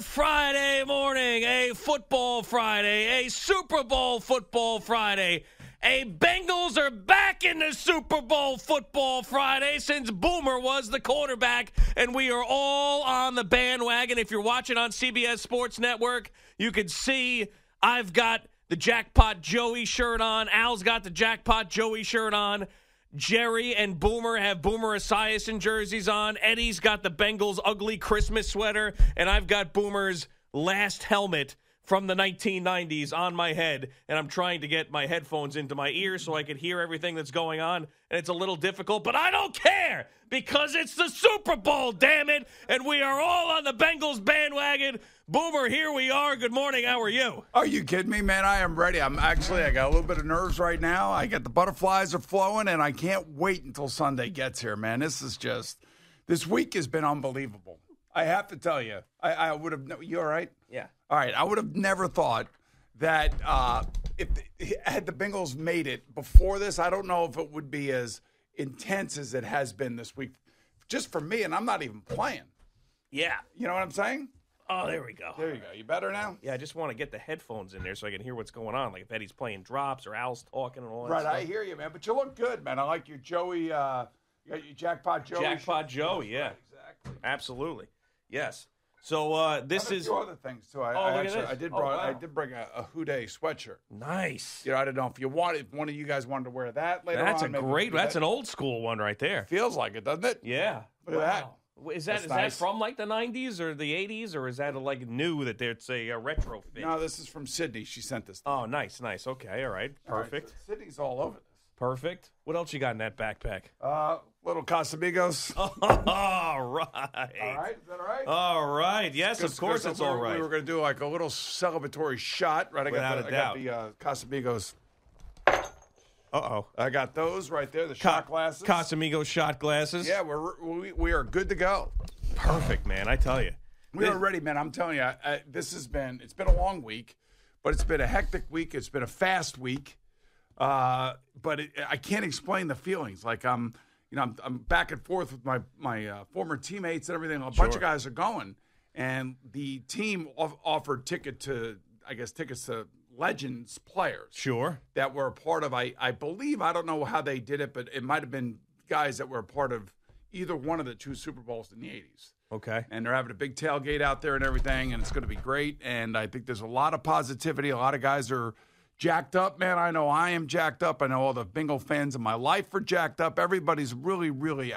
Good Friday morning, a football Friday, a Super Bowl football Friday. Bengals are back in the Super Bowl football Friday since Boomer was the quarterback, and we are all on the bandwagon. If you're watching on CBS Sports Network, you can see I've got the Jackpot Joey shirt on. Al's got the Jackpot Joey shirt on. Jerry and Boomer have Boomer Esiason jerseys on. Eddie's got the Bengals ugly Christmas sweater, and I've got Boomer's last helmet from the 1990s on my head, and I'm trying to get my headphones into my ears so I can hear everything that's going on, and it's a little difficult, but I don't care because it's the Super Bowl, damn it, and we are all on the Bengals bandwagon. Boomer, here we are. Good morning. How are you? Are you kidding me, man? I am ready. I got a little bit of nerves right now. I got the butterflies are flowing, and I can't wait until Sunday gets here, man. This week has been unbelievable. I have to tell you, I would have, you all right? Yeah. All right. I would have never thought that had the Bengals made it before this, I don't know if it would be as intense as it has been this week, just for me, and I'm not even playing. Yeah. You know what I'm saying? Oh, there we go. There you go. You better now? Yeah, I just want to get the headphones in there so I can hear what's going on. Like if Eddie's playing drops or Al's talking and all that Right, stuff. I hear you, man. But you look good, man. I like your Joey, you got your Jackpot Joey. Jackpot Joey, yeah. Right, exactly. Absolutely. Yes. So this is a few other things too. I did bring a Houday sweatshirt. Nice. You know, I don't know if one of you guys wanted to wear that later That's on. That's an old school one right there. Feels like it, doesn't it? Yeah. Look at that. Is That's that nice. from like the 90s or the 80s, or is that like new that it's a retro fit? No, this is from Sydney. She sent this. Oh, nice. Okay, all right. Perfect. All right, so Sydney's all over this. Perfect. What else you got in that backpack? Little Casamigos. All right. All right, is that all right? All right. Yes, of course it's all right. We were going to do like a little celebratory shot, right? I got the Casamigos. Uh-oh. I got those right there, the shot glasses. Casamigos shot glasses. Yeah, we are good to go. Perfect, man. I tell you. We are ready, man. I'm telling you, it's been a long week, but it's been a hectic week. It's been a fast week. But I can't explain the feelings. Like I'm back and forth with my former teammates and everything. A bunch of guys are going, and the team offered tickets to Legends players. Sure. That were a part of, I believe, I don't know how they did it, but it might have been guys that were a part of either one of the two Super Bowls in the 80s. Okay. And they're having a big tailgate out there and everything, and it's going to be great. And I think there's a lot of positivity. A lot of guys are jacked up, man. I know I am jacked up. I know all the Bengal fans in my life are jacked up. Everybody's really, really,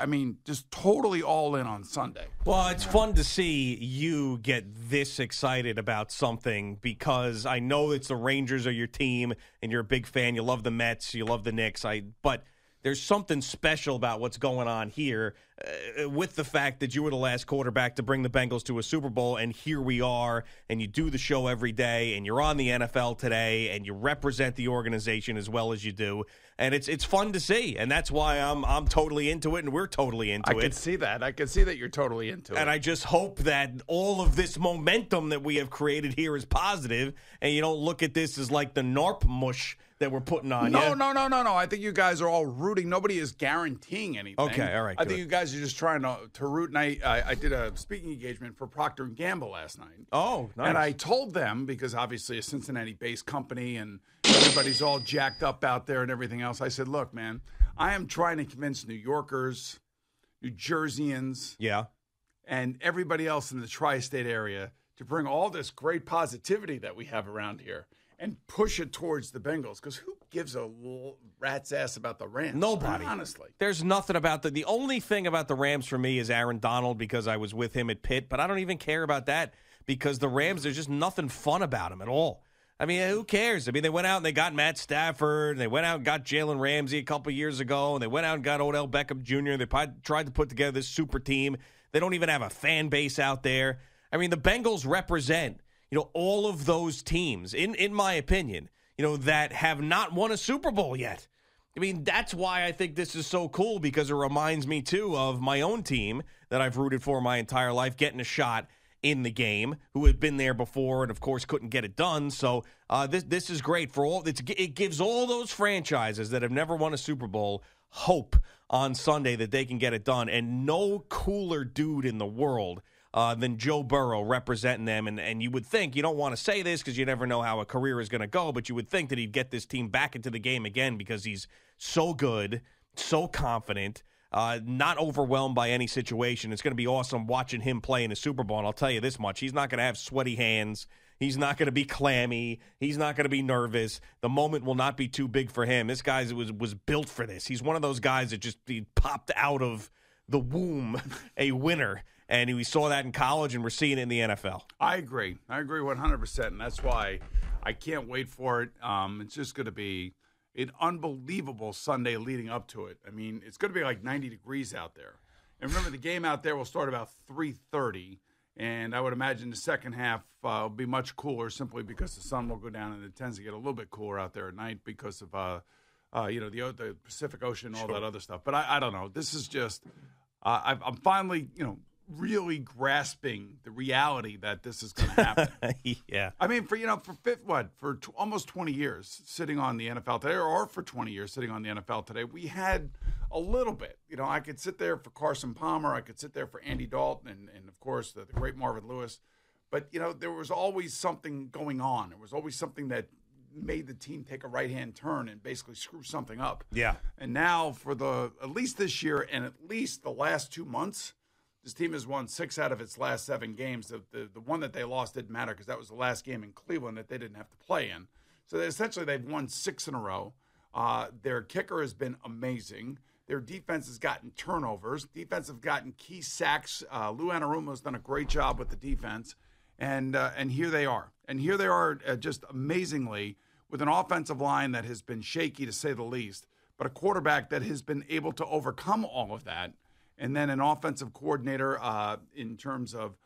just totally all in on Sunday. Well, it's fun to see you get this excited about something because I know it's the Rangers are your team and you're a big fan. You love the Mets. You love the Knicks. But there's something special about what's going on here with the fact that you were the last quarterback to bring the Bengals to a Super Bowl, and here we are, and you do the show every day, and you're on the NFL today, and you represent the organization as well as you do, and it's fun to see, and that's why I'm totally into it, and we're totally into it. I can see that. I can see that you're totally into it. And I just hope that all of this momentum that we have created here is positive, and you don't look at this as like the NARP mush that we're putting on you. No. I think you guys are all rooting. Nobody is guaranteeing anything. Okay, all right. I think you guys are just trying to root. And I did a speaking engagement for Procter & Gamble last night. Oh, nice. And I told them, because obviously a Cincinnati-based company and everybody's all jacked up out there and everything else, I said, look, man, I am trying to convince New Yorkers, New Jerseyans, and everybody else in the tri-state area to bring all this great positivity that we have around here and push it towards the Bengals, because who gives a little rat's ass about the Rams? Nobody. Honestly. There's nothing about the only thing about the Rams for me is Aaron Donald, because I was with him at Pitt, but I don't even care about that because the Rams, there's just nothing fun about them at all. I mean, who cares? I mean, they went out and they got Matt Stafford, and they went out and got Jalen Ramsey a couple years ago, and they went out and got Odell Beckham Jr. They tried to put together this super team. They don't even have a fan base out there. I mean, the Bengals represent all of those teams, in my opinion, that have not won a Super Bowl yet. I mean, that's why I think this is so cool, because it reminds me, too, of my own team that I've rooted for my entire life getting a shot in the game, who had been there before and, of course, couldn't get it done. So this is great for all. It gives all those franchises that have never won a Super Bowl hope on Sunday that they can get it done. And no cooler dude in the world than Joe Burrow representing them. And you would think, you don't want to say this because you never know how a career is going to go, but you would think that he'd get this team back into the game again because he's so good, so confident, not overwhelmed by any situation. It's going to be awesome watching him play in the Super Bowl, and I'll tell you this much. He's not going to have sweaty hands. He's not going to be clammy. He's not going to be nervous. The moment will not be too big for him. This guy was built for this. He's one of those guys that just he popped out of the womb a winner, and we saw that in college, and we're seeing it in the NFL. I agree 100%, and that's why I can't wait for it. It's just going to be an unbelievable Sunday leading up to it. I mean, it's going to be like 90 degrees out there. And remember, the game out there will start about 3:30. And I would imagine the second half will be much cooler simply because the sun will go down and it tends to get a little bit cooler out there at night because of, the Pacific Ocean and all that other stuff. But I don't know. This is just I'm finally, really grasping the reality that this is going to happen. Yeah. I mean, for almost 20 years sitting on the NFL Today, or for 20 years sitting on the NFL Today, we had a little bit. I could sit there for Carson Palmer. I could sit there for Andy Dalton and of course, the great Marvin Lewis. But, there was always something going on. There was always something that made the team take a right-hand turn and basically screw something up. Yeah. And now for at least this year and at least the last 2 months, this team has won 6 out of its last 7 games. The one that they lost didn't matter because that was the last game in Cleveland that they didn't have to play in. So they've won 6 in a row. Their kicker has been amazing. Their defense has gotten turnovers. Defense have gotten key sacks. Lou Anarumo has done a great job with the defense. And here they are. And here they are just amazingly with an offensive line that has been shaky to say the least, but a quarterback that has been able to overcome all of that. And then an offensive coordinator in terms of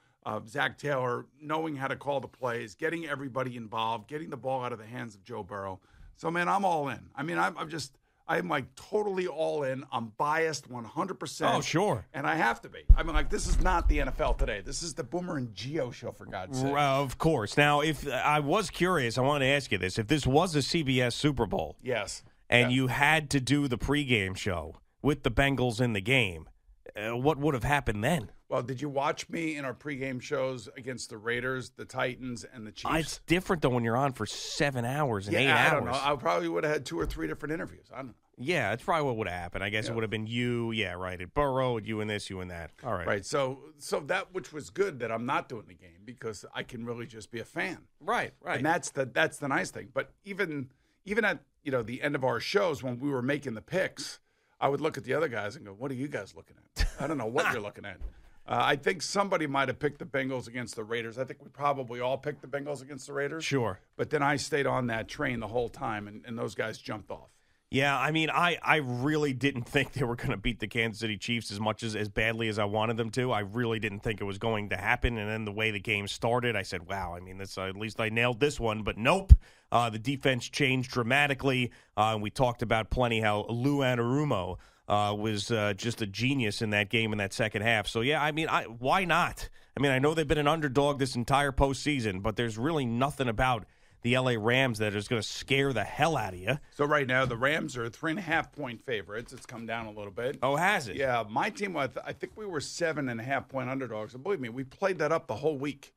Zach Taylor knowing how to call the plays, getting everybody involved, getting the ball out of the hands of Joe Burrow. So, man, I'm all in. I mean, I'm like totally all in. I'm biased 100%. Oh, sure. And I have to be. I mean, like, this is not the NFL Today. This is the Boomer and Geo show, for God's sake. Of course. Now, if I was curious, I wanted to ask you this. If this was a CBS Super Bowl. Yes. And you had to do the pregame show with the Bengals in the game, what would have happened then? Well, did you watch me in our pregame shows against the Raiders, the Titans, and the Chiefs? It's different, though, when you're on for 7 hours and 8 hours. I don't know. I probably would have had 2 or 3 different interviews. I don't know. Yeah, that's probably what would have happened. I guess it would have been you, at Burrow, you and this, you and that. All right. Right. So that which was good that I'm not doing the game because I can really just be a fan. Right. And that's the nice thing. But even at the end of our shows when we were making the picks, I would look at the other guys and go, "What are you guys looking at? I don't know what you're looking at." I think somebody might have picked the Bengals against the Raiders. I think we probably all picked the Bengals against the Raiders. Sure. But then I stayed on that train the whole time, and those guys jumped off. Yeah, I mean, I really didn't think they were going to beat the Kansas City Chiefs as much as badly as I wanted them to. I really didn't think it was going to happen. And then the way the game started, I said, wow, I mean, this at least I nailed this one. But nope, the defense changed dramatically. We talked about plenty how Lou Anarumo was just a genius in that game in that second half. So, yeah, I mean, why not? I mean, I know they've been an underdog this entire postseason, but there's really nothing about the L.A. Rams that is going to scare the hell out of you. So right now the Rams are 3.5-point favorites. It's come down a little bit. Oh, has it? Yeah, my team, I think we were 7.5-point underdogs. And believe me, we played that up the whole week.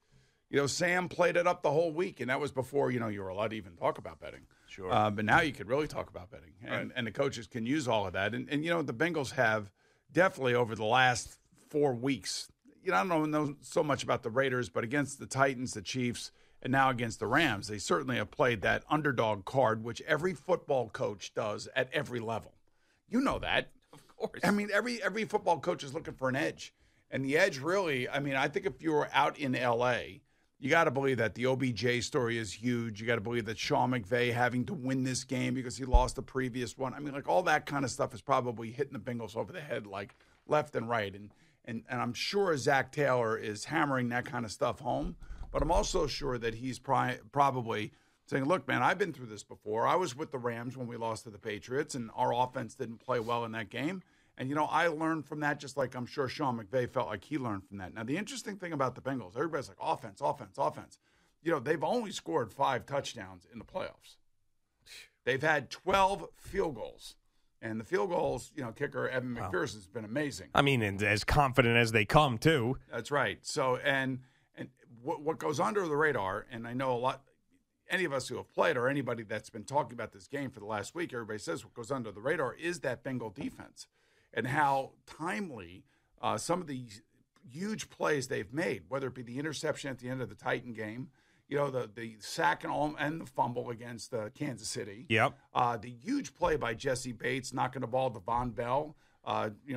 Sam played it up the whole week, and that was before, you were allowed to even talk about betting. Sure. But now you could really talk about betting, and the coaches can use all of that. And the Bengals have definitely over the last 4 weeks, I don't know so much about the Raiders, but against the Titans, the Chiefs, and now against the Rams, they certainly have played that underdog card, which every football coach does at every level. You know that. Of course. I mean, every football coach is looking for an edge. And the edge really, I think if you were out in L.A., you got to believe that the OBJ story is huge. You got to believe that Sean McVay having to win this game because he lost the previous one. I mean, like all that kind of stuff is probably hitting the Bengals over the head like left and right. And I'm sure Zach Taylor is hammering that kind of stuff home. But I'm also sure that he's probably saying, look, man, I've been through this before. I was with the Rams when we lost to the Patriots, and our offense didn't play well in that game. And, I learned from that just like I'm sure Sean McVay felt like he learned from that. Now, the interesting thing about the Bengals, everybody's like, offense. They've only scored 5 touchdowns in the playoffs. They've had 12 field goals. And the field goals, kicker Evan McPherson has been amazing. I mean, and as confident as they come, too. That's right. So, and what goes under the radar, and I know a lot, any of us who have played or anybody that's been talking about this game for the last week, everybody says what goes under the radar is that Bengal defense and how timely some of these huge plays they've made, whether it be the interception at the end of the Titan game, the sack and the fumble against Kansas City. Yep. The huge play by Jesse Bates knocking the ball to Von Bell,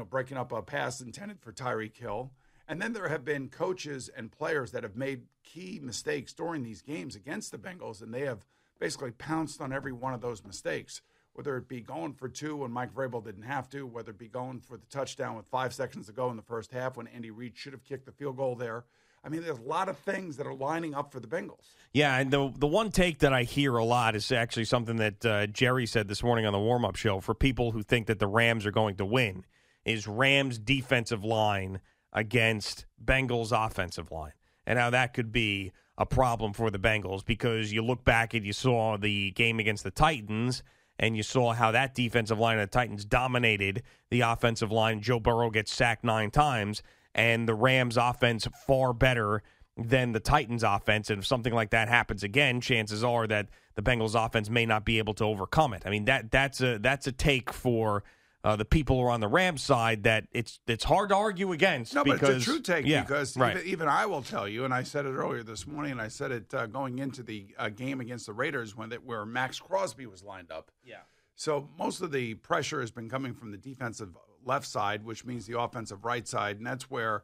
breaking up a pass intended for Tyreek Hill. And then there have been coaches and players that have made key mistakes during these games against the Bengals, and they have basically pounced on every one of those mistakes, whether it be going for 2 when Mike Vrabel didn't have to, whether it be going for the touchdown with 5 seconds to go in the first half when Andy Reid should have kicked the field goal there. I mean, there's a lot of things that are lining up for the Bengals. Yeah, and the one take that I hear a lot is actually something that Jerry said this morning on the warm-up show for people who think that the Rams are going to win, is Rams' defensive line against Bengals' offensive line, and how that could be a problem for the Bengals because you look back and you saw the game against the Titans, and you saw how that defensive line of the Titans dominated the offensive line. Joe Burrow gets sacked 9 times, and the Rams' offense far better than the Titans' offense. And if something like that happens again, chances are that the Bengals' offense may not be able to overcome it. I mean, that's a take for the people who are on the Rams side that it's hard to argue against. No, because, but it's a true take because right. even I will tell you, and I said it earlier this morning, and I said it going into the game against the Raiders where Max Crosby was lined up. Yeah. So most of the pressure has been coming from the defensive left side, which means the offensive right side, and that's where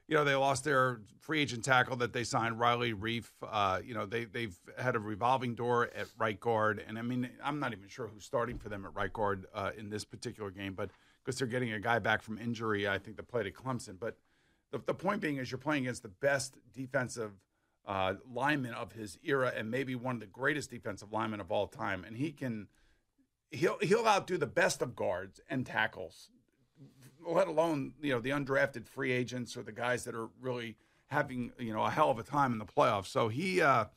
they lost their free agent tackle that they signed, Riley Reif. They've had a revolving door at right guard, and I mean, I'm not even sure who's starting for them at right guard in this particular game, but because they're getting a guy back from injury, I think they played at Clemson. But the point being is you're playing against the best defensive lineman of his era, and maybe one of the greatest defensive linemen of all time, and he'll outdo the best of guards and tackles, let alone the undrafted free agents or the guys that are really having a hell of a time in the playoffs. So he's a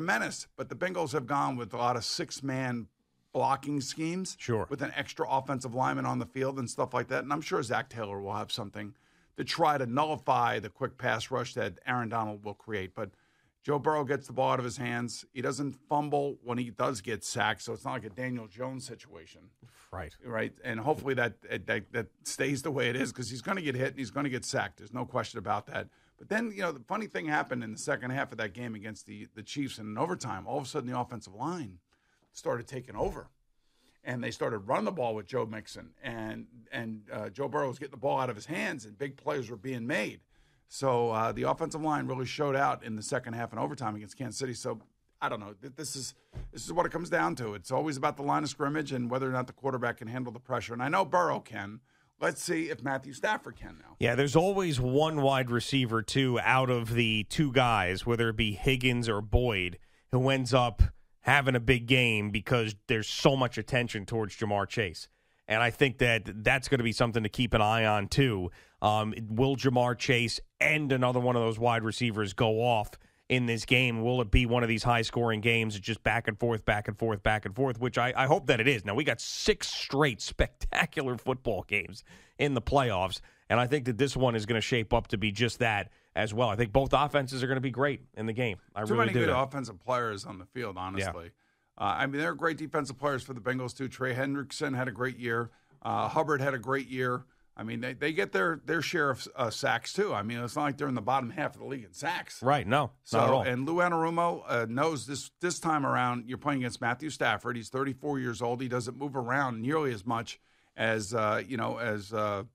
menace. But the Bengals have gone with a lot of 6-man blocking schemes, sure, with an extra offensive lineman on the field and stuff like that. And I'm sure Zach Taylor will have something to try to nullify the quick pass rush that Aaron Donald will create. But Joe Burrow gets the ball out of his hands. He doesn't fumble when he does get sacked, so it's not like a Daniel Jones situation. Right. And hopefully that stays the way it is because he's going to get hit and he's going to get sacked. There's no question about that. But then, the funny thing happened in the second half of that game against the Chiefs in overtime. All of a sudden, the offensive line started taking over. And they started running the ball with Joe Mixon. And Joe Burrow was getting the ball out of his hands, and big plays were being made. So the offensive line really showed out in the second half and overtime against Kansas City. So I don't know. This is what it comes down to. It's always about the line of scrimmage and whether or not the quarterback can handle the pressure. And I know Burrow can. Let's see if Matthew Stafford can now. Yeah, there's always one wide receiver, too, out of the 2 guys, whether it be Higgins or Boyd, who ends up having a big game because there's so much attention towards Jamar Chase. And I think that's going to be something to keep an eye on, too. Will Jamar Chase and another one of those wide receivers go off in this game? Will it be one of these high-scoring games, just back and forth, which I hope that it is. Now, we got 6 straight spectacular football games in the playoffs, and I think that this one is going to shape up to be just that as well. I think both offenses are going to be great in the game. Too many good offensive players on the field, honestly. Yeah. They're great defensive players for the Bengals, too. Trey Hendrickson had a great year. Hubbard had a great year. I mean, they get their share of sacks, too. I mean, it's not like they're in the bottom half of the league in sacks. Right, no, not at all. And Lou Anarumo knows this time around you're playing against Matthew Stafford. He's 34 years old. He doesn't move around nearly as much as Patrick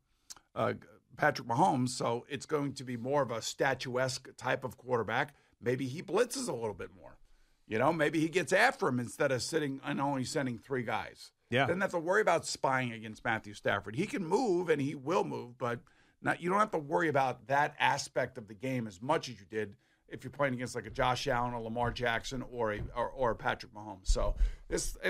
Mahomes. So it's going to be more of a statuesque type of quarterback. Maybe he blitzes a little bit more. Maybe he gets after him instead of sitting and only sending 3 guys. Yeah. Doesn't have to worry about spying against Matthew Stafford. He can move, and he will move, but you don't have to worry about that aspect of the game as much as you did if you're playing against like a Josh Allen or Lamar Jackson or a Patrick Mahomes. So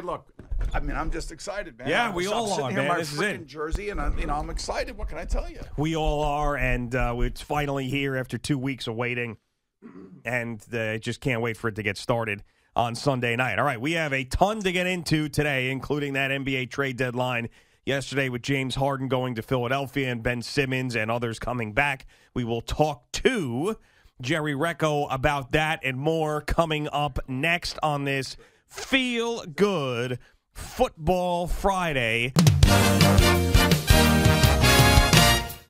look, I mean, I'm just excited, man. Yeah, we all are, man. This is it. Jersey, and I'm excited. What can I tell you? We all are, and it's finally here after 2 weeks of waiting, and I just can't wait for it to get started. on Sunday night. All right, we have a ton to get into today, including that NBA trade deadline yesterday with James Harden going to Philadelphia and Ben Simmons and others coming back. We will talk to Jerry Recco about that and more coming up next on this Feel Good Football Friday.